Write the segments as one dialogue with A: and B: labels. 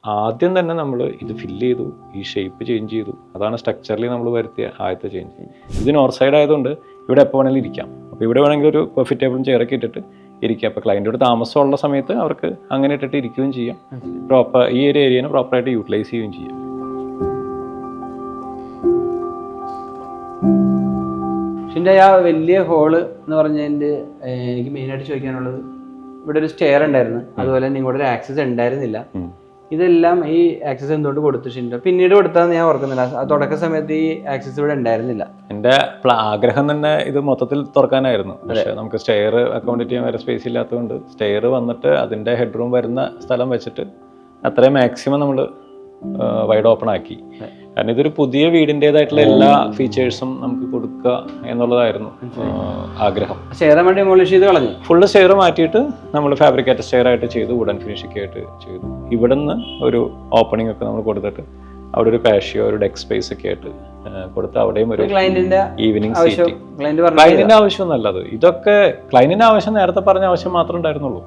A: ആദ്യം തന്നെ നമ്മൾ ഇത് ഫില്ല് ചെയ്തു, ഈ ഷേപ്പ് ചേഞ്ച് ചെയ്തു. അതാണ് സ്ട്രക്ചറിൽ നമ്മൾ വരുത്തിയ ആദ്യത്തെ ചേഞ്ച്. ഇത് നോർത്ത് സൈഡ് ആയതുകൊണ്ട് ഇവിടെ എപ്പോൾ വേണമെങ്കിലും ഇരിക്കാം. അപ്പോൾ ഇവിടെ വേണമെങ്കിൽ ഒരു കോഫി ടേബിളും ചെയറൊക്കെ ഇട്ടിട്ട് ഇരിക്കുക. അപ്പോൾ ക്ലയൻറ്റോട് താമസമുള്ള സമയത്ത് അവർക്ക് അങ്ങനെ ഇട്ടിട്ട് ഇരിക്കുകയും ചെയ്യാം. ഈ ഒരു ഏരിയനെ പ്രോപ്പറായിട്ട് യൂട്ടിലൈസ് ചെയ്യുകയും ചെയ്യാം.
B: പക്ഷേ ആ വലിയ ഹോള് എന്ന് പറഞ്ഞതിൻ്റെ എനിക്ക് മെയിനായിട്ട് ചോദിക്കാനുള്ളത്, ഇവിടെ ഒരു സ്റ്റെയർ ഉണ്ടായിരുന്നു, അതുപോലെ തന്നെ ഇങ്ങോട്ട് ഒരു ആക്സസ് ഉണ്ടായിരുന്നില്ല. ഇതെല്ലാം ഈ ആക്സസ് എന്തുകൊണ്ട് കൊടുത്തു ഷിൻഡോ? പിന്നീട് കൊടുത്താന്ന് ഞാൻ ഓർക്കുന്നില്ല. ആ തുടക്ക സമയത്ത് ഈ ആക്സസ് ഇവിടെ ഉണ്ടായിരുന്നില്ല.
A: എൻ്റെ ആഗ്രഹം തന്നെ ഇത് മൊത്തത്തിൽ തുറക്കാനായിരുന്നു. പക്ഷേ നമുക്ക് സ്റ്റെയർ അക്കോമഡേറ്റ് ചെയ്യാൻ വരെ സ്പേസ് ഇല്ലാത്തതുകൊണ്ട് സ്റ്റെയർ വന്നിട്ട് അതിൻ്റെ ഹെഡ് റൂം വരുന്ന സ്ഥലം വെച്ചിട്ട് അത്രയും മാക്സിമം നമ്മൾ വൈഡ് ഓപ്പൺ ആക്കി. കാരണം ഇതൊരു പുതിയ വീടിൻ്റെതായിട്ടുള്ള എല്ലാ ഫീച്ചേഴ്സും നമുക്ക് കൊടുക്കുക എന്നുള്ളതായിരുന്നു ആഗ്രഹം. ഫുള്ള് സ്റ്റെയർ മാറ്റിയിട്ട് നമ്മൾ ഫാബ്രിക്കേറ്റഡ് സ്റ്റെയർ ആയിട്ട് ചെയ്തു, വുഡൻ ഫിനിഷിംഗ് ആയിട്ട് ചെയ്തു. ഇവിടുന്ന് ഒരു ഓപ്പണിംഗ് ഒക്കെ നമ്മൾ കൊടുത്തിട്ട് അവിടെ ഒരു പാഷ്യോ, ഒരു ഡെക്ക് സ്പേസ് ഒക്കെ ആയിട്ട് കൊടുത്ത് അവിടെയും ഒരു ഈവനിങ് സീറ്റിംഗ്. ക്ലൈന്റിന്റെ ആവശ്യമൊന്നുമല്ല അത്. ഇതൊക്കെ ക്ലൈന്റിന്റെ ആവശ്യം നേരത്തെ പറഞ്ഞ ആവശ്യം മാത്രമേ ഉണ്ടായിരുന്നുള്ളൂ.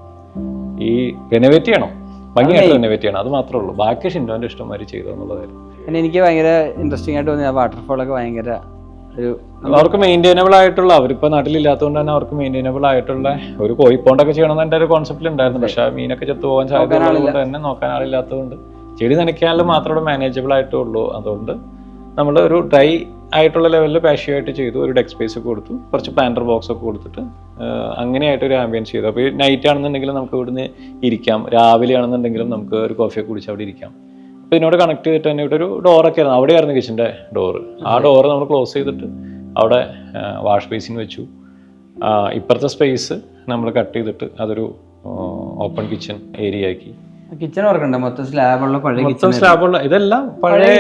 A: ഈ റെനോവേറ്റ് ചെയ്യണം, ഭംഗിയായിട്ട് റെനോവേറ്റ് ചെയ്യണം, അത് മാത്രമേ ഉള്ളൂ. ബാക്കി ഷിൻഡോന്റെ ഇഷ്ടംമാതിരി ചെയ്തു എന്നുള്ളതായിരുന്നു.
B: പിന്നെ എനിക്ക് ഭയങ്കര ഇൻട്രസ്റ്റിംഗ് ആയിട്ട് തോന്നി ആ വാട്ടർഫോളൊക്കെ ഭയങ്കര ഒരു
A: അവർക്ക് മെയിൻറ്റൈനബിൾ ആയിട്ടുള്ള, അവരിപ്പോൾ നാട്ടിലില്ലാത്തതുകൊണ്ട് തന്നെ അവർക്ക് മെയിൻറ്റൈനബിൾ ആയിട്ടുള്ള ഒരു കോഴിപ്പോണ്ടൊക്കെ ചെയ്യണമെന്ന് എൻ്റെ ഒരു കോൺസെപ്റ്റിൽ ഉണ്ടായിരുന്നു. പക്ഷേ മീനൊക്കെ ചത്തു പോകാൻ സാധ്യതയുള്ളതുകൊണ്ട് തന്നെ നോക്കാൻ ആളില്ലാത്തതുകൊണ്ട് ചെടി നനയ്ക്കാനുള്ള മാത്രമേ മാനേജബിൾ ആയിട്ടുള്ളൂ. അതുകൊണ്ട് നമ്മൾ ഒരു ഡ്രൈ ആയിട്ടുള്ള ലെവലിൽ പാഷ്യോ ആയിട്ട് ചെയ്തു, ഒരു ഡെക്ക് സ്പേസ് ഒക്കെ കൊടുത്തു, കുറച്ച് പ്ലാന്റർ ബോക്സ് ഒക്കെ കൊടുത്തിട്ട് അങ്ങനെയായിട്ട് ഒരു ആംബിയൻസ് ചെയ്തു. അപ്പോൾ നൈറ്റ് ആണെന്നുണ്ടെങ്കിലും നമുക്ക് ഇവിടുന്ന് ഇരിക്കാം, രാവിലെ ആണെന്നുണ്ടെങ്കിലും നമുക്ക് ഒരു കോഫിയൊക്കെ കുടിച്ച് അവിടെ ഇരിക്കാം. അപ്പോൾ ഇതിനോട് കണക്ട് ചെയ്തിട്ട് തന്നെ ഇവിടെ ഒരു ഡോറൊക്കെ ആയിരുന്നു, അവിടെയായിരുന്നു കിച്ചൻ്റെ ഡോറ്. ആ ഡോറ് നമ്മൾ ക്ലോസ് ചെയ്തിട്ട് അവിടെ വാഷ് ബേസിൻ വെച്ചു. ഇപ്പുറത്തെ സ്പേസ് നമ്മൾ കട്ട് ചെയ്തിട്ട് അതൊരു ഓപ്പൺ കിച്ചൺ ഏരിയ ആക്കി.
B: കിച്ചൺ ഓർക്കണ്ട, മൊത്തം
A: സ്ലാബുള്ള ഇതെല്ലാം പഴയ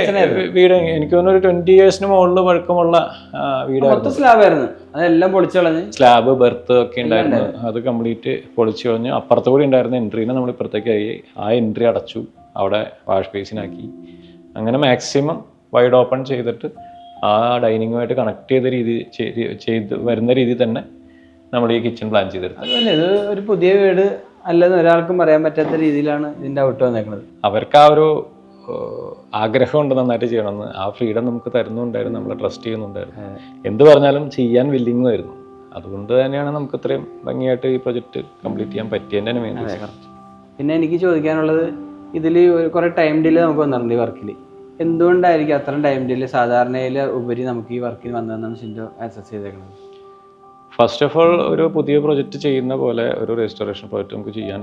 A: വീട്. എനിക്ക് തോന്നുന്നു ഒരു 20 yearsന് മുകളിൽ പഴക്കമുള്ള വീടായിരുന്നു.
B: സ്ലാബായിരുന്നു, അതെല്ലാം പൊളിച്ചു കളഞ്ഞ്.
A: സ്ലാബ് ബെർത്ത് ഒക്കെ ഉണ്ടായിരുന്നു, അത് കംപ്ലീറ്റ് പൊളിച്ചു കളഞ്ഞു. അപ്പുറത്ത് കൂടി ഉണ്ടായിരുന്ന എൻട്രീനെ നമ്മൾ ഇപ്പുറത്തേക്കായി. ആ എൻട്രി അടച്ചു, അവിടെ വാഷ് ബേസിനാക്കി. അങ്ങനെ മാക്സിമം വൈഡ് ഓപ്പൺ ചെയ്തിട്ട് ആ ഡൈനിങ്ങുമായിട്ട് കണക്ട് ചെയ്ത രീതി ചെയ്ത് വരുന്ന രീതിയിൽ തന്നെ നമ്മൾ ഈ കിച്ചൺ പ്ലാൻ ചെയ്തെടുത്തത്.
B: അതുപോലെ ഇത് ഒരു പുതിയ വീട് അല്ലെന്ന് ഒരാൾക്കും പറയാൻ പറ്റാത്ത രീതിയിലാണ് ഇതിൻ്റെ ഔട്ട് വന്നേക്കുന്നത്.
A: അവർക്ക് ആ ഒരു ആഗ്രഹമുണ്ട് നന്നായിട്ട് ചെയ്യണമെന്ന്. ആ ഫ്രീഡം നമുക്ക് തരുന്നുണ്ടായിരുന്നു, നമ്മളെ ട്രസ്റ്റ് ചെയ്യുന്നുണ്ടായിരുന്നു. എന്ത് പറഞ്ഞാലും ചെയ്യാൻ വില്ലിങ്ങും ആയിരുന്നു. അതുകൊണ്ട് തന്നെയാണ് നമുക്ക് ഇത്രയും ഭംഗിയായിട്ട് ഈ പ്രൊജക്റ്റ് കംപ്ലീറ്റ് ചെയ്യാൻ പറ്റിയതിൻ്റെ മെയിൻ.
B: പിന്നെ എനിക്ക് ചോദിക്കാനുള്ളത്, ഇതിൽ കുറേ ടൈം ഡിലേ നമുക്ക് വന്നിട്ടുണ്ട് ഈ വർക്കിൽ. എന്തുകൊണ്ടായിരിക്കും അത്രയും ടൈം ഡിലേ സാധാരണയിൽ ഉപരി നമുക്ക് ഈ വർക്കിന് വന്നതെന്നാണ് ഷിൻഡോ ആക്സസ് ചെയ്തേക്കുന്നത്?
A: ഫസ്റ്റ് ഓഫ് ഓൾ, ഒരു പുതിയ പ്രൊജക്റ്റ് ചെയ്യുന്ന പോലെ ഒരു രജിസ്ട്രേഷൻ പ്രോജക്റ്റ് നമുക്ക് ചെയ്യാൻ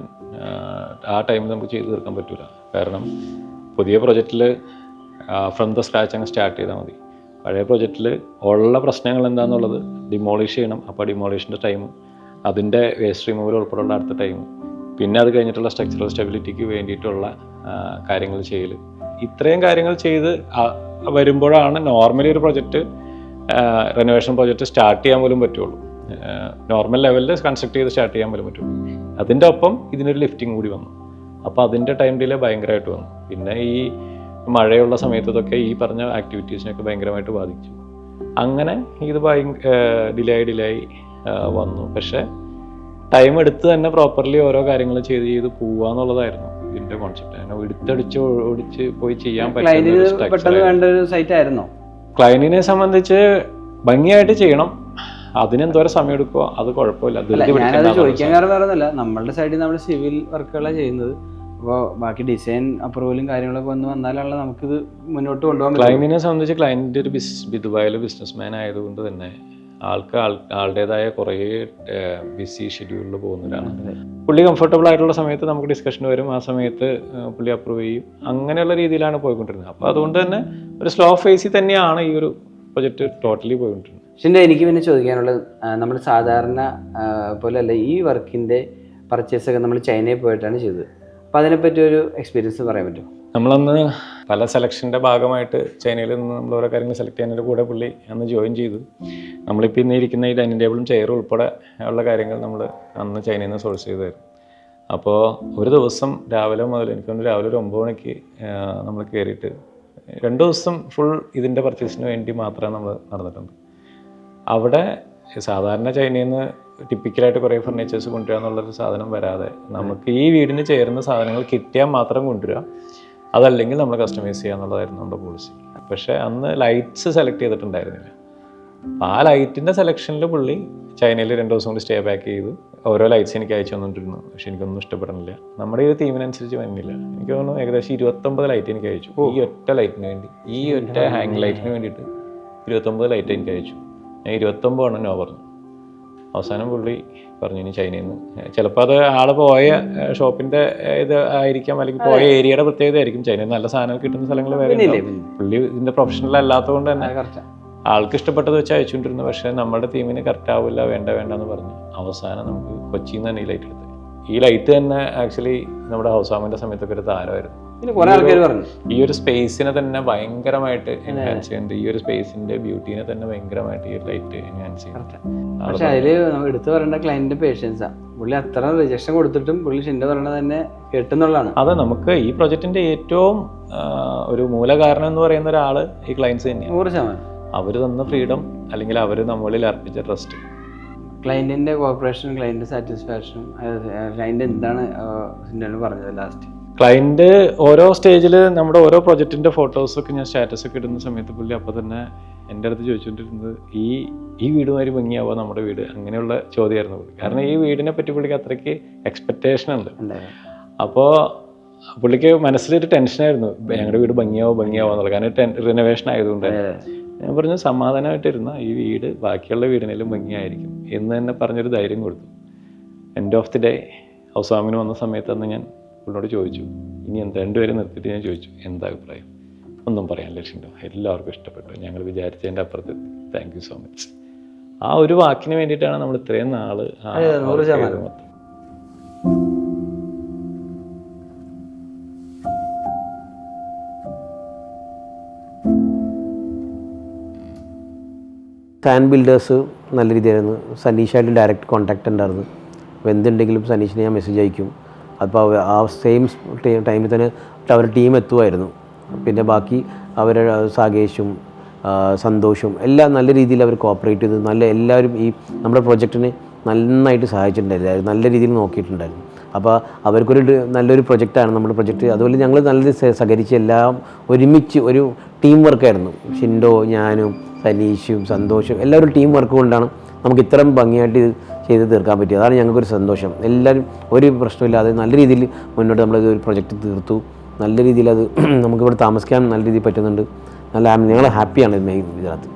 A: ആ ടൈമിൽ നമുക്ക് ചെയ്ത് തീർക്കാൻ പറ്റില്ല. കാരണം പുതിയ പ്രൊജക്റ്റിൽ ഫ്രം ദ സ്ക്രാച്ച് അങ്ങ് സ്റ്റാർട്ട് ചെയ്താൽ മതി. പഴയ പ്രൊജക്റ്റിൽ ഉള്ള പ്രശ്നങ്ങൾ എന്താണെന്നുള്ളത് ഡിമോളിഷ് ചെയ്യണം. അപ്പോൾ ഡിമോളിഷിൻ്റെ ടൈം, അതിൻ്റെ വേസ്റ്റ് റിമൂവൽ ഉൾപ്പെടെയുള്ള അടുത്ത ടൈം, പിന്നെ അത് കഴിഞ്ഞിട്ടുള്ള സ്ട്രക്ചറൽ സ്റ്റെബിലിറ്റിക്ക് വേണ്ടിയിട്ടുള്ള കാര്യങ്ങൾ ചെയ്യൽ, ഇത്രയും കാര്യങ്ങൾ ചെയ്ത് വരുമ്പോഴാണ് നോർമലി ഒരു പ്രൊജക്റ്റ് റെനോവേഷൻ പ്രൊജക്റ്റ് സ്റ്റാർട്ട് ചെയ്യാൻ പോലും പറ്റുള്ളൂ. നോർമൽ ലെവലിൽ കൺസ്ട്രക്ട് ചെയ്ത് സ്റ്റാർട്ട് ചെയ്യാൻ പോലും പറ്റുള്ളൂ. അതിൻ്റെ ഒപ്പം ഇതിനൊരു ലിഫ്റ്റിംഗ് കൂടി വന്നു. അപ്പോൾ അതിൻ്റെ ടൈം ഡിലേ ഭയങ്കരമായിട്ട് വന്നു. പിന്നെ ഈ മഴയുള്ള സമയത്തൊക്കെ ഈ പറഞ്ഞ ആക്ടിവിറ്റീസിനൊക്കെ ഭയങ്കരമായിട്ട് ബാധിച്ചു. അങ്ങനെ ഇത് ഡിലേ ആയി വന്നു. പക്ഷേ ടൈം എടുത്ത് തന്നെ പ്രോപ്പർലി ഓരോ കാര്യങ്ങൾ ചെയ്ത് പോവുക എന്നുള്ളതായിരുന്നു ഇതിൻ്റെ കോൺസെപ്റ്റ്. അങ്ങനെ ഓടിച്ച് പോയി ചെയ്യാൻ
B: പറ്റുന്ന.
A: ക്ലയന്റിനെ സംബന്ധിച്ച് ഭംഗിയായിട്ട് ചെയ്യണം, അതിനെന്തോരം സമയം എടുക്കുമോ അത് കുഴപ്പമില്ല.
B: ചോദിക്കാൻ കാരണം വേറൊന്നുമല്ല, നമ്മളുടെ സൈഡിൽ നമ്മൾ സിവിൽ വർക്കുകളാണ് ചെയ്യുന്നത്. അപ്പോൾ ബാക്കി ഡിസൈൻ അപ്രൂവലും കാര്യങ്ങളൊക്കെ വന്നാലുള്ള നമുക്കിത് മുന്നോട്ട് കൊണ്ടുപോകാൻ.
A: ക്ലയന്റിനെ സംബന്ധിച്ച് ക്ലയന്റ് ഒരു ദുബായിലെ ബിസിനസ്മാൻ ആയതുകൊണ്ട് തന്നെ ആളുടേതായ കുറേ ബിസി ഷെഡ്യൂളിൽ പോകുന്നവരാണ്. പുള്ളി കംഫർട്ടബിൾ ആയിട്ടുള്ള സമയത്ത് നമുക്ക് ഡിസ്കഷൻ വരും, ആ സമയത്ത് പുള്ളി അപ്രൂവ് ചെയ്യും. അങ്ങനെയുള്ള രീതിയിലാണ് പോയിക്കൊണ്ടിരുന്നത്. അപ്പോൾ അതുകൊണ്ട് തന്നെ ഒരു സ്ലോ ഫേസിൽ തന്നെയാണ് ഈ ഒരു പ്രൊജക്റ്റ് ടോട്ടലി പോയിക്കൊണ്ടിരുന്നത്.
B: പക്ഷേ എനിക്ക് പിന്നെ ചോദിക്കാനുള്ളത്, നമ്മൾ സാധാരണ പോലെ അല്ല ഈ വർക്കിൻ്റെ പർച്ചേസൊക്കെ നമ്മൾ ചൈനയിൽ പോയിട്ടാണ് ചെയ്തത്. അപ്പോൾ അതിനെപ്പറ്റി ഒരു എക്സ്പീരിയൻസ് പറയാൻ പറ്റുമോ?
A: നമ്മളന്ന് പല സെലക്ഷൻ്റെ ഭാഗമായിട്ട് ചൈനയിൽ നിന്ന് നമ്മൾ ഓരോ കാര്യങ്ങൾ സെലക്ട് ചെയ്യാനൊരു കൂടെ പുള്ളി അന്ന് ജോയിൻ ചെയ്തു. നമ്മളിപ്പോൾ ഇന്ന് ഇരിക്കുന്ന ഈ ഡൈനിങ് ടേബിളും ചെയറും ഉൾപ്പെടെ ഉള്ള കാര്യങ്ങൾ നമ്മൾ അന്ന് ചൈനയിൽ നിന്ന് സോഴ്സ് ചെയ്തായിരുന്നു. അപ്പോൾ ഒരു ദിവസം രാവിലെ മുതൽ എനിക്കൊന്ന് രാവിലെ ഒരു 9 മണിക്ക് നമ്മൾ കയറിയിട്ട് 2 ദിവസം ഫുൾ ഇതിൻ്റെ പർച്ചേസിന് വേണ്ടി മാത്രമേ നമ്മൾ നടന്നിട്ടുണ്ട്. അവിടെ സാധാരണ ചൈനയിൽ നിന്ന് ടിപ്പിക്കലായിട്ട് കുറേ ഫർണിച്ചേഴ്സ് കൊണ്ടുവരിക എന്നുള്ളൊരു സാധനം വരാതെ നമുക്ക് ഈ വീടിന് ചേരുന്ന സാധനങ്ങൾ കിട്ടിയാൽ മാത്രം കൊണ്ടുവരിക. അതല്ലെങ്കിൽ നമ്മൾ കസ്റ്റമൈസ് ചെയ്യുക എന്നുള്ളതായിരുന്നു നമ്മുടെ പോളിസി. പക്ഷേ അന്ന് ലൈറ്റ്സ് സെലക്ട് ചെയ്തിട്ടുണ്ടായിരുന്നില്ല. അപ്പോൾ ആ ലൈറ്റിൻ്റെ സെലക്ഷനിൽ പുള്ളി ചൈനയിൽ 2 ദിവസം കൊണ്ട് സ്റ്റേ ബാക്ക് ചെയ്ത് ഓരോ ലൈറ്റ്സ് എനിക്ക് അയച്ചു തന്നിട്ടിരുന്നു. പക്ഷെ എനിക്കൊന്നും ഇഷ്ടപ്പെടുന്നില്ല. നമ്മുടെ ഈ തീമിനനുസരിച്ച് വരുന്നില്ല. എനിക്ക് തോന്നുന്നു ഏകദേശം 29 ലൈറ്റ് എനിക്ക് അയച്ചു. ഈ ഒറ്റ ലൈറ്റിന് വേണ്ടി, ഈ ഒറ്റ ഹാങ് ലൈറ്റിന് വേണ്ടിയിട്ട് 29 ലൈറ്റ് എനിക്ക് അയച്ചു. ഞാൻ 29 നോ പറഞ്ഞു. അവസാനം പുള്ളി പറഞ്ഞു ഇനി ചൈനയിൽ നിന്ന്, ചിലപ്പോൾ അത് ആള് പോയ ഷോപ്പിൻ്റെ ഇത് ആയിരിക്കാം, അല്ലെങ്കിൽ പോയ ഏരിയയുടെ പ്രത്യേകത ആയിരിക്കും. ചൈനയിൽ നല്ല സാധനങ്ങൾ കിട്ടുന്ന സ്ഥലങ്ങൾ വേറെ. പുള്ളി ഇതിൻ്റെ പ്രൊഫഷണൽ അല്ലാത്തത് കൊണ്ട് തന്നെ ആൾക്ക് ഇഷ്ടപ്പെട്ടത് വെച്ച് അയച്ചുകൊണ്ടിരുന്നു. പക്ഷേ നമ്മുടെ തീമിന് കറക്റ്റ് ആവില്ല, വേണ്ട എന്ന് പറഞ്ഞ് അവസാനം നമുക്ക് കൊച്ചിയിൽ നിന്ന് തന്നെ ഈ ലൈറ്റ് എടുത്തത്. ഈ ലൈറ്റ് തന്നെ ആക്ച്വലി നമ്മുടെ ഹൗസ് വാമിൻ്റെ സമയത്തൊക്കെ ഒരു താരമായിരുന്നു. ഈ ഒരു സ്പേസിനെ തന്നെ ഭയങ്കരമായിട്ട് എൻഹാൻസ് ചെയ്യുന്നുണ്ട്. ഈ ഒരു സ്പേസിന്റെ ബ്യൂട്ടീനെ തന്നെ ഭയങ്കരമായിട്ട് ഈ ഒരു ലൈറ്റ് എൻഹാൻസ് ചെയ്യുന്നുണ്ട്.
B: പക്ഷെ അതില് എടുത്തു പറയേണ്ട ക്ലയന്റിന്റെ പേഷ്യൻസാ. പുള്ളി അത്ര റിജക്ഷൻ കൊടുത്തിട്ടും പുള്ളി ഷിൻഡോ പറയണത് തന്നെ കേട്ടെന്നുള്ളതാണ്.
A: അതെ, നമുക്ക് ഈ പ്രൊജക്ടിന്റെ ഏറ്റവും ഒരു മൂലകാരണം എന്ന് പറയുന്ന ഒരാള് ഈ ക്ലയൻസ് തന്നെയാണ്.
B: 100%.
A: അവർ തന്ന ഫ്രീഡം, അല്ലെങ്കിൽ അവർ നമ്മളിൽ അർപ്പിച്ച ട്രസ്റ്റ്,
B: ക്ലയന്റിന്റെ കോർപ്പറേഷൻ, ക്ലയന്റ് സാറ്റിസ്ഫാക്ഷനും, ക്ലയന്റ് എന്താണ് ഷിൻഡോന് പറഞ്ഞത് ലാസ്റ്റ്.
A: ക്ലയൻറ്റ് ഓരോ സ്റ്റേജിൽ നമ്മുടെ ഓരോ പ്രൊജക്റ്റിൻ്റെ ഫോട്ടോസൊക്കെ ഞാൻ സ്റ്റാറ്റസൊക്കെ ഇടുന്ന സമയത്ത് പുള്ളി അപ്പോൾ തന്നെ എൻ്റെ അടുത്ത് ചോദിച്ചുകൊണ്ടിരുന്നത് ഈ വീടുമാതിരി ഭംഗിയാവുക നമ്മുടെ വീട്, അങ്ങനെയുള്ള ചോദ്യമായിരുന്നു പുള്ളി. കാരണം ഈ വീടിനെ പറ്റി പുള്ളിക്ക് അത്രയ്ക്ക് എക്സ്പെക്റ്റേഷൻ ഉണ്ട്. അപ്പോൾ പുള്ളിക്ക് മനസ്സിലൊരു ടെൻഷനായിരുന്നു, ഞങ്ങളുടെ വീട് ഭംഗിയാവുക എന്നുള്ളത്. കാരണം റിനോവേഷൻ ആയതുകൊണ്ട് ഞാൻ പറഞ്ഞു സമാധാനമായിട്ടിരുന്ന ഈ വീട് ബാക്കിയുള്ള വീടിനേലും ഭംഗിയായിരിക്കും എന്ന് തന്നെ പറഞ്ഞൊരു ധൈര്യം കൊടുത്തു. End of the day house വാമിന് വന്ന സമയത്ത് അന്ന് ഞാൻ പുള്ളിനോട് ചോദിച്ചു, ഇനി എന്താ, 2 പേരെ നിർത്തിയിട്ട് ഞാൻ ചോദിച്ചു എന്താ അഭിപ്രായം. ഒന്നും പറയാനില്ല ഷിൻഡോ, എല്ലാവർക്കും ഇഷ്ടപ്പെട്ടു, ഞങ്ങൾ വിചാരിച്ചതിൻ്റെ അപ്പുറത്ത്, താങ്ക് യു സോ മച്ച്. ആ ഒരു വാക്കിന് വേണ്ടിയിട്ടാണ് നമ്മൾ ഇത്രയും നാള്
C: ഫാൻ ബിൽഡേഴ്സ് നല്ല രീതിയായിരുന്നു. സനീഷായിട്ട് ഡയറക്റ്റ് കോൺടാക്റ്റ് ഉണ്ടായിരുന്നു. അപ്പോൾ എന്തുണ്ടെങ്കിലും സനീഷിനെ ഞാൻ മെസ്സേജ് അയക്കും. അപ്പോൾ ആ സെയിം ടൈമിൽ തന്നെ അവരുടെ ടീം എത്തുമായിരുന്നു. പിന്നെ ബാക്കി അവരുടെ സാകേഷും സന്തോഷും എല്ലാം നല്ല രീതിയിൽ അവർ കോപ്പറേറ്റ് ചെയ്ത് എല്ലാവരും ഈ നമ്മുടെ പ്രൊജക്റ്റിനെ നന്നായിട്ട് സഹായിച്ചിട്ടുണ്ടായിരുന്നു, നല്ല രീതിയിൽ നോക്കിയിട്ടുണ്ടായിരുന്നു. അപ്പോൾ അവർക്കൊരു നല്ലൊരു പ്രൊജക്റ്റാണ് നമ്മുടെ പ്രൊജക്റ്റ്. അതുപോലെ ഞങ്ങൾ നല്ല സഹകരിച്ച് എല്ലാം ഒരുമിച്ച് ഒരു ടീം വർക്കായിരുന്നു. ഷിൻഡോ, ഞാനും സനീഷും സന്തോഷും എല്ലാവരും ടീം വർക്ക് കൊണ്ടാണ് നമുക്ക് ഇത്രയും ഭംഗിയായിട്ട് ചെയ്ത് തീർക്കാൻ പറ്റി. അതാണ് ഞങ്ങൾക്കൊരു സന്തോഷം. എല്ലാവരും ഒരു പ്രശ്നമില്ലാതെ നല്ല രീതിയിൽ മുന്നോട്ട് നമ്മളത് ഒരു പ്രൊജക്റ്റ് തീർത്തു. നല്ല രീതിയിൽ അത് നമുക്കിവിടെ താമസിക്കാൻ നല്ല രീതിയിൽ പറ്റുന്നുണ്ട്. ഞങ്ങൾ ഹാപ്പിയാണ് മെയിൻ ഇതിനകത്ത്.